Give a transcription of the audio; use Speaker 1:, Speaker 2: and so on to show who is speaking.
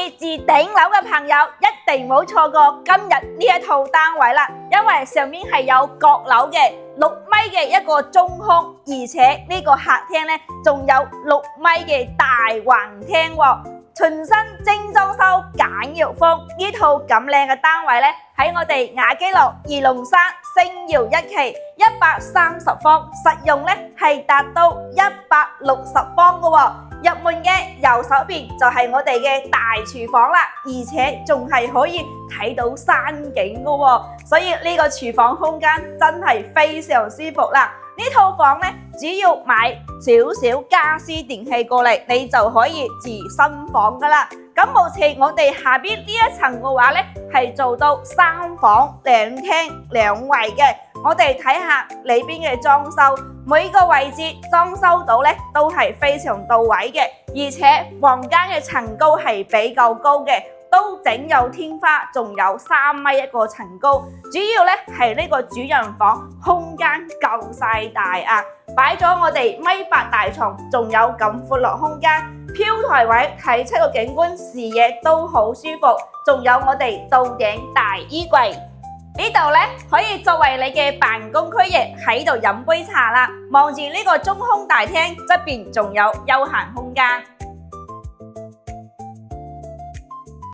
Speaker 1: 意住頂樓嘅朋友一定唔好錯過今日呢一套單位啦，因為上面係有閣樓嘅6米嘅一個中空，而且呢個客廳呢仲有6米嘅大橫廳喎，全新精裝修簡約風。呢套咁靚嘅單位呢，喺我哋雅基樂二龍山星耀一期130方，實用呢係達到160方嘅喎。入門嘅右手邊就係我哋嘅大廚房啦，而且仲係可以睇到山景嘅喎，所以呢個廚房空間真係非常舒服啦。呢套房呢，只要買少少家私電器過嚟，你就可以住新房噶啦。咁目前我哋下邊呢一層嘅話呢，係做到3房2廳2衛嘅。我哋睇下裏邊嘅裝修，每個位置裝修到呢都係非常到位嘅，而且房間嘅層高係比較高嘅，都整有天花，仲有3米一個層高。主要呢係呢個主人房空間夠晒大啊，擺咗我哋1.8米大床，仲有咁闊落空間，飄台位睇出個景觀視野都好舒服，仲有我哋到頂大衣櫃。呢度呢可以作為你嘅辦公區域，喺度飲杯茶啦，望住呢個中空大廳，側邊仲有休閒空間。